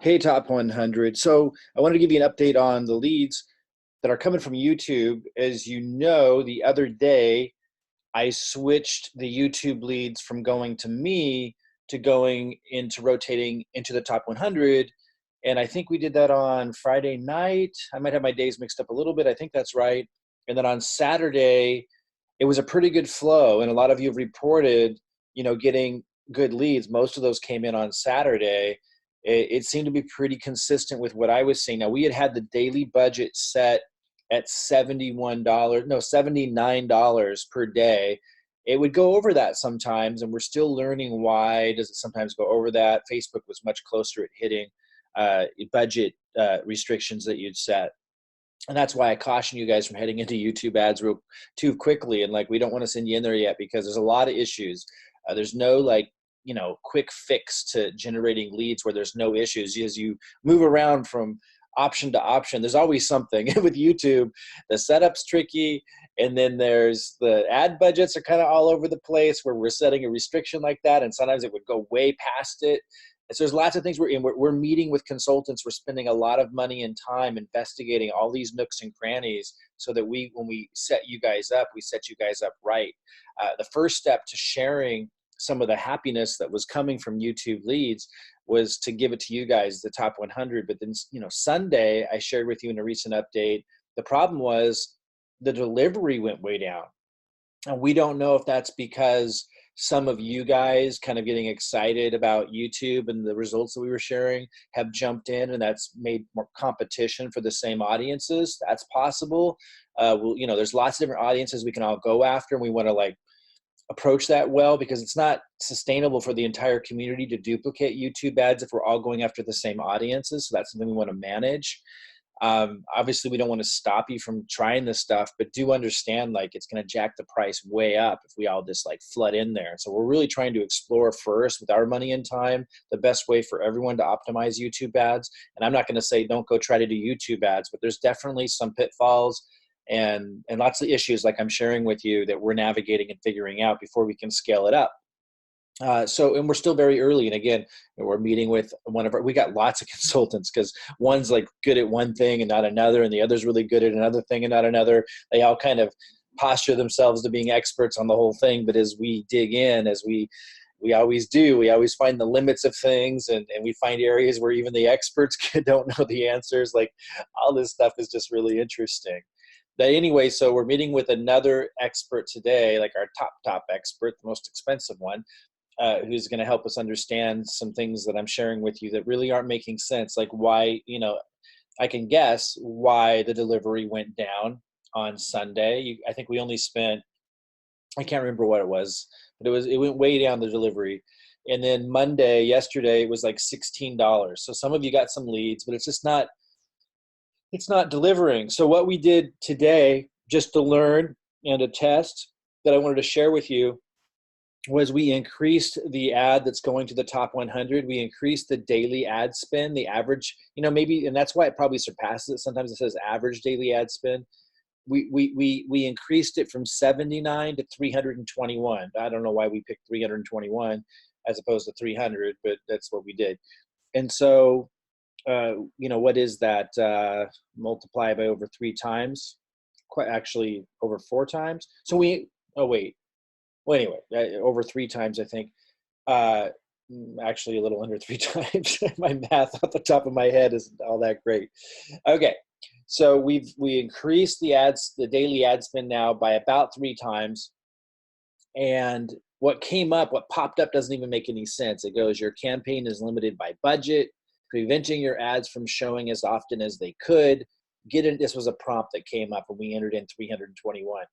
Hey, Top 100. So I wanted to give you an update on the leads that are coming from YouTube. As you know, the other day I switched the YouTube leads from going to me to going into rotating into the top 100. And I think we did that on Friday night. I might have my days mixed up a little bit. I think that's right. And then on Saturday, it was a pretty good flow. And a lot of you have reported, getting good leads. Most of those came in on Saturday. It seemed to be pretty consistent with what I was seeing. Now, we had the daily budget set at $79 per day. It would go over that sometimes, and we're still learning why does it sometimes go over that. Facebook was much closer at hitting budget restrictions that you'd set. And that's why I caution you guys from heading into YouTube ads real too quickly. And like, we don't want to send you in there yet because there's a lot of issues. There's no quick fix to generating leads where there's no issues. As you move around from option to option, there's always something. With YouTube, the setup's tricky. And then there's the ad budgets are kind of all over the place where we're setting a restriction like that. And sometimes it would go way past it. So there's lots of things we're meeting with consultants. We're spending a lot of money and time investigating all these nooks and crannies so that when we set you guys up, we set you guys up right. The first step to sharing some of the happiness that was coming from YouTube leads was to give it to you guys, the top 100. But then, Sunday, I shared with you in a recent update, the problem was the delivery went way down. And we don't know if that's because some of you guys kind of getting excited about YouTube and the results that we were sharing have jumped in, and that's made more competition for the same audiences. That's possible. There's lots of different audiences we can all go after, and we want to approach that well, because it's not sustainable for the entire community to duplicate YouTube ads if we're all going after the same audiences. So that's something we want to manage. Obviously, we don't want to stop you from trying this stuff, but do understand it's going to jack the price way up if we all just flood in there. So we're really trying to explore first with our money and time the best way for everyone to optimize YouTube ads. And I'm not going to say don't go try to do YouTube ads, but there's definitely some pitfalls and lots of issues like I'm sharing with you that we're navigating and figuring out before we can scale it up. And we're still very early. And again, we're meeting with we got lots of consultants because one's good at one thing and not another, and the other's really good at another thing and not another. They all kind of posture themselves to being experts on the whole thing. But as we dig in, as we always do, we always find the limits of things, and we find areas where even the experts don't know the answers. All this stuff is just really interesting. But anyway, so we're meeting with another expert today, our top expert, the most expensive one, who's going to help us understand some things that I'm sharing with you that really aren't making sense. Why, I can guess why the delivery went down on Sunday. I think we only spent, I can't remember what it was, but it went way down the delivery. And then yesterday, it was $16. So some of you got some leads, but it's not delivering. So what we did today, just to learn and to test, that I wanted to share with you, was we increased the ad that's going to the top 100. We increased the daily ad spend, the average, maybe, and that's why it probably surpasses it. Sometimes it says average daily ad spend. We increased it from 79 to 321. I don't know why we picked 321 as opposed to 300, but that's what we did. And so, what is that? Multiply by over 3 times, quite actually over 4 times. So well, anyway, over 3 times, I think. Actually, a little under 3 times. My math off the top of my head isn't all that great. Okay, so we increased the daily ad spend now by about 3 times. And what popped up doesn't even make any sense. It goes, your campaign is limited by budget, preventing your ads from showing as often as they could. This was a prompt that came up when we entered in 321.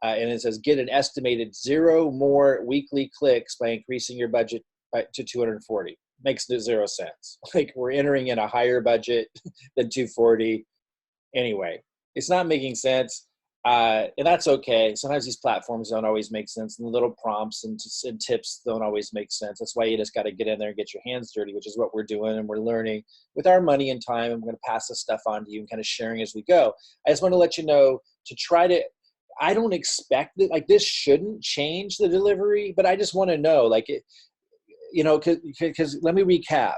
And it says, get an estimated 0 more weekly clicks by increasing your budget to 240. Makes 0 sense. We're entering in a higher budget than 240. Anyway, it's not making sense. And that's okay. Sometimes these platforms don't always make sense, and the little prompts and tips don't always make sense. That's why you just got to get in there and get your hands dirty, which is what we're doing, and we're learning with our money and time. I'm going to pass this stuff on to you and kind of sharing as we go. I just want to let you know to try to, I don't expect that, this shouldn't change the delivery, but I just want to know, because let me recap.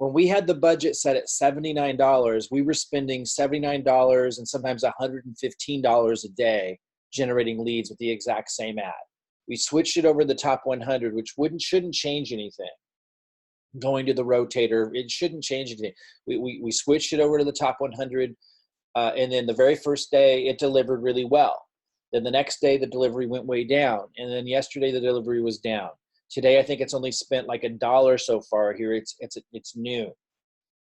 when we had the budget set at $79, we were spending $79 and sometimes $115 a day generating leads with the exact same ad. We switched it over to the top 100, which shouldn't change anything. Going to the rotator, it shouldn't change anything. We switched it over to the top 100, and then the very first day it delivered really well. Then the next day the delivery went way down, and then yesterday the delivery was down. Today I think it's only spent like $1 so far here. It's noon.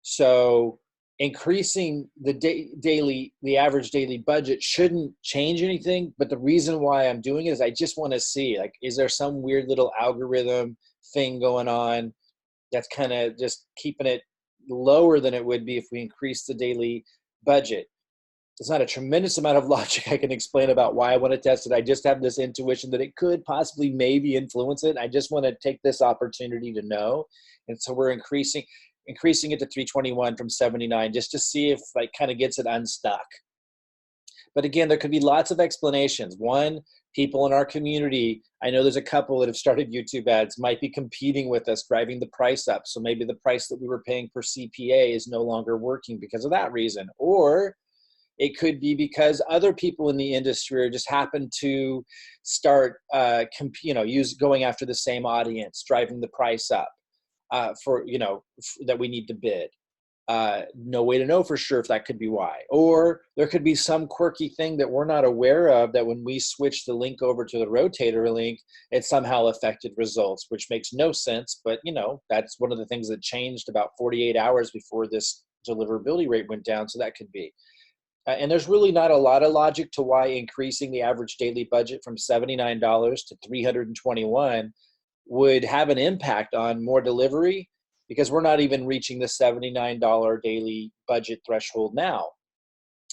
So increasing the average daily budget shouldn't change anything. But the reason why I'm doing it is I just want to see, like, is there some weird little algorithm thing going on that's kind of just keeping it lower than it would be if we increase the daily budget. There's not a tremendous amount of logic I can explain about why I want to test it. I just have this intuition that it could possibly maybe influence it. I just want to take this opportunity to know. And so we're increasing it to 321 from 79 just to see if like kind of gets it unstuck. But again, there could be lots of explanations. One, people in our community, I know there's a couple that have started YouTube ads, might be competing with us, driving the price up. So maybe the price that we were paying per CPA is no longer working because of that reason. Or it could be because other people in the industry just happen to start, going after the same audience, driving the price up that we need to bid. No way to know for sure if that could be why. Or there could be some quirky thing that we're not aware of that when we switch the link over to the rotator link, it somehow affected results, which makes no sense. But, that's one of the things that changed about 48 hours before this deliverability rate went down. So that could be. And there's really not a lot of logic to why increasing the average daily budget from $79 to $321 would have an impact on more delivery, because we're not even reaching the $79 daily budget threshold now.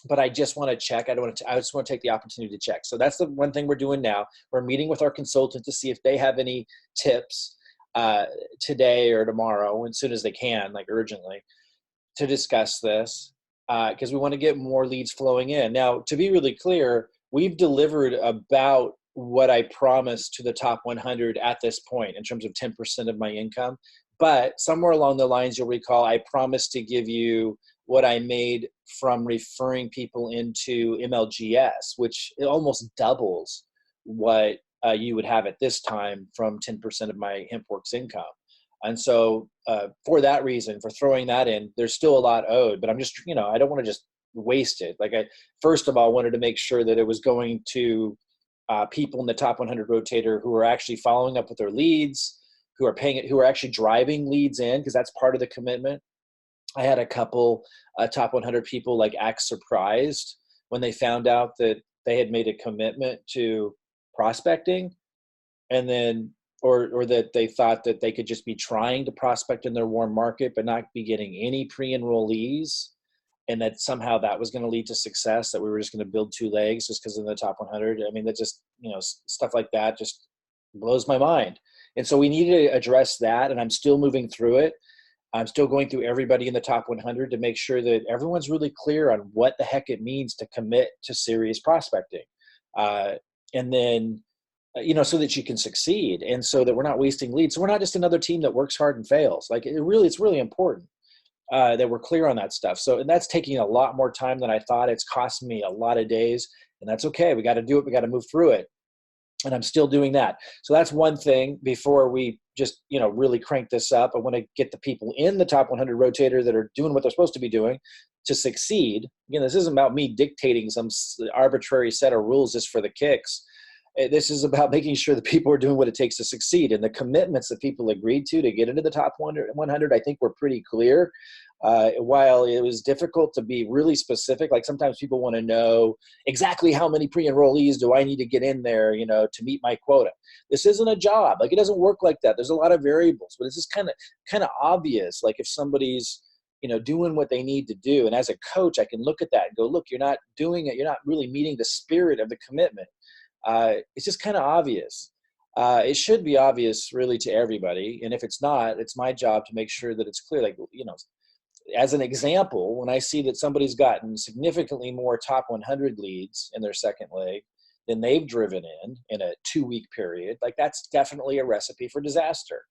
But I just want to check. I just want to take the opportunity to check. So that's the one thing we're doing now. We're meeting with our consultant to see if they have any tips today or tomorrow, as soon as they can, like urgently, to discuss this, because we want to get more leads flowing in. Now, to be really clear, we've delivered about what I promised to the top 100 at this point in terms of 10% of my income. But somewhere along the lines, you'll recall, I promised to give you what I made from referring people into MLGS, which it almost doubles what you would have at this time from 10% of my HempWorks income. And so for that reason, for throwing that in, there's still a lot owed, but I'm just, I don't want to just waste it. Like I, first of all, wanted to make sure that it was going to people in the top 100 rotator who are actually following up with their leads, who are paying it, who are actually driving leads in, because that's part of the commitment. I had a couple top 100 people like act surprised when they found out that they had made a commitment to prospecting, and then or that they thought that they could just be trying to prospect in their warm market but not be getting any pre-enrollees, and that somehow that was going to lead to success, that we were just going to build two legs just because in the top 100. I mean, that just, stuff like that just blows my mind. And so we need to address that, and I'm still moving through it. I'm still going through everybody in the top 100 to make sure that everyone's really clear on what the heck it means to commit to serious prospecting. And then, so that you can succeed, and so that we're not wasting leads. So we're not just another team that works hard and fails. Like it's really important that we're clear on that stuff. So, and that's taking a lot more time than I thought. It's costing me a lot of days, and that's okay. We got to do it. We got to move through it. And I'm still doing that. So that's one thing before we just, really crank this up. I want to get the people in the top 100 rotator that are doing what they're supposed to be doing to succeed. Again, this isn't about me dictating some arbitrary set of rules just for the kicks. This is about making sure that people are doing what it takes to succeed. And the commitments that people agreed to get into the top 100, I think were pretty clear. While it was difficult to be really specific, like sometimes people want to know exactly how many pre-enrollees do I need to get in there, to meet my quota. This isn't a job. Like, it doesn't work like that. There's a lot of variables, but it's just kind of obvious. Like if somebody's, doing what they need to do. And as a coach, I can look at that and go, look, you're not doing it. You're not really meeting the spirit of the commitment. It's just kind of obvious. It should be obvious really to everybody. And if it's not, it's my job to make sure that it's clear. Like, as an example, when I see that somebody's gotten significantly more top 100 leads in their second leg than they've driven in a 2-week period, like that's definitely a recipe for disaster.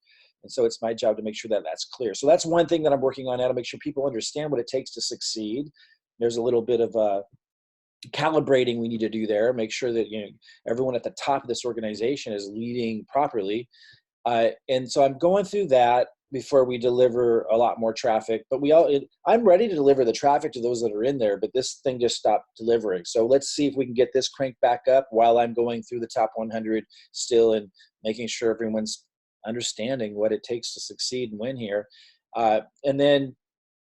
And so it's my job to make sure that that's clear. So that's one thing that I'm working on now, to make sure people understand what it takes to succeed. There's a little bit of calibrating we need to do there, make sure that everyone at the top of this organization is leading properly. And so I'm going through that before we deliver a lot more traffic. But I'm ready to deliver the traffic to those that are in there, but this thing just stopped delivering. So let's see if we can get this cranked back up while I'm going through the top 100 still, and making sure everyone's understanding what it takes to succeed and win here. And then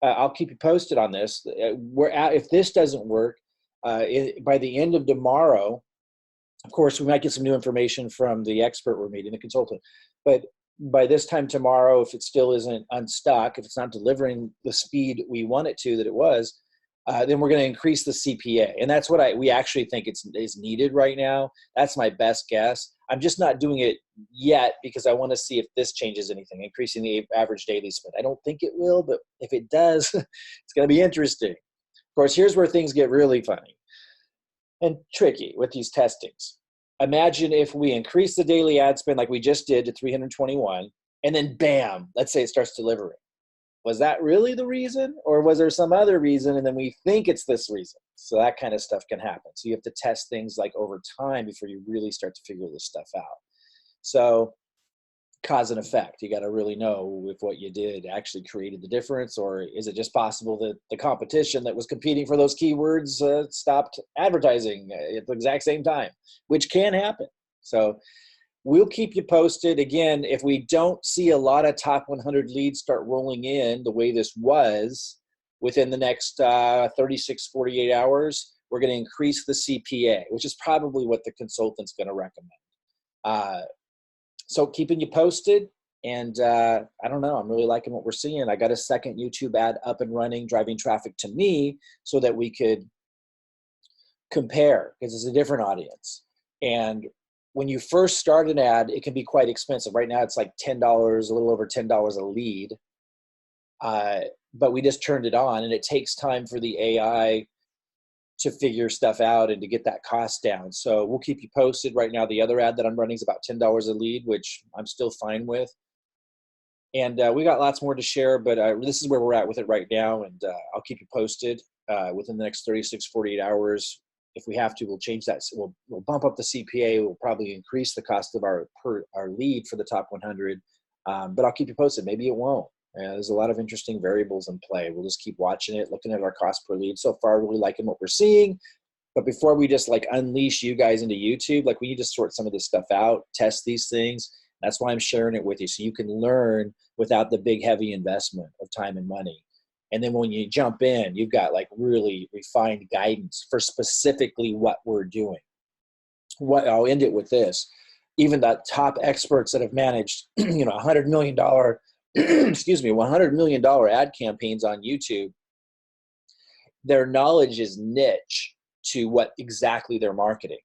I'll keep you posted on this. If this doesn't work, by the end of tomorrow, of course, we might get some new information from the expert we're meeting, the consultant. But by this time tomorrow, if it still isn't unstuck, if it's not delivering the speed we want it to, that it was, then we're going to increase the CPA. And that's what we actually think is needed right now. That's my best guess. I'm just not doing it yet because I want to see if this changes anything, increasing the average daily spend. I don't think it will, but if it does, it's going to be interesting. Of course, here's where things get really funny and tricky with these testings. Imagine if we increase the daily ad spend like we just did to 321, and then bam, let's say it starts delivering. Was that really the reason, or was there some other reason and then we think it's this reason? So that kind of stuff can happen. So you have to test things like over time before you really start to figure this stuff out. So cause and effect, you got to really know if what you did actually created the difference, or is it just possible that the competition that was competing for those keywords stopped advertising at the exact same time, which can happen. So we'll keep you posted. Again, if we don't see a lot of top 100 leads start rolling in the way this was within the next 36, 48 hours, we're going to increase the CPA, which is probably what the consultant's going to recommend. So keeping you posted, and I don't know, I'm really liking what we're seeing. I got a second YouTube ad up and running, driving traffic to me so that we could compare, because it's a different audience. And when you first start an ad, it can be quite expensive. Right now it's like $10, a little over $10 a lead. But we just turned it on, and it takes time for the AI to figure stuff out and to get that cost down. So we'll keep you posted. Right now, the other ad that I'm running is about $10 a lead, which I'm still fine with. And we got lots more to share, but this is where we're at with it right now. And I'll keep you posted within the next 36, 48 hours. If we have to, we'll change that. So we'll bump up the CPA. We'll probably increase the cost of our lead for the top 100. But I'll keep you posted. Maybe it won't. There's a lot of interesting variables in play. We'll just keep watching it, looking at our cost per lead. So far, really liking what we're seeing. But before we just like unleash you guys into YouTube, like we need to sort some of this stuff out, test these things. That's why I'm sharing it with you, so you can learn without the big, heavy investment of time and money. And then when you jump in, you've got like really refined guidance for specifically what we're doing. I'll end it with this. Even the top experts that have managed, $100 million $100 million ad campaigns on YouTube, their knowledge is niche to what exactly they're marketing.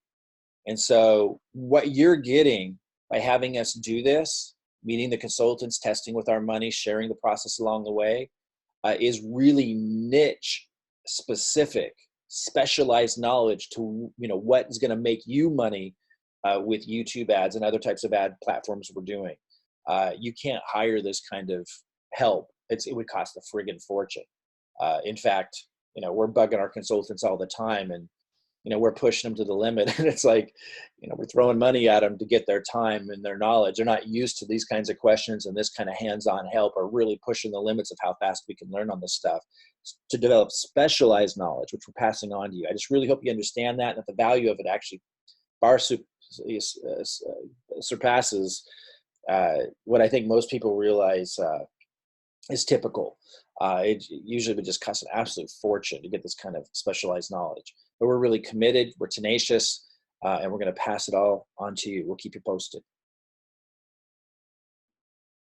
And so what you're getting by having us do this, meeting the consultants, testing with our money, sharing the process along the way, is really niche specific, specialized knowledge to what is going to make you money with YouTube ads and other types of ad platforms we're doing. You can't hire this kind of help. It would cost a friggin' fortune. In fact, we're bugging our consultants all the time, and we're pushing them to the limit. And it's like, we're throwing money at them to get their time and their knowledge. They're not used to these kinds of questions, and this kind of hands-on help are really pushing the limits of how fast we can learn on this stuff to develop specialized knowledge, which we're passing on to you. I just really hope you understand that, and that the value of it actually far surpasses what I think most people realize is typical. It usually would just cost an absolute fortune to get this kind of specialized knowledge. But we're really committed, we're tenacious, and we're going to pass it all on to you. We'll keep you posted.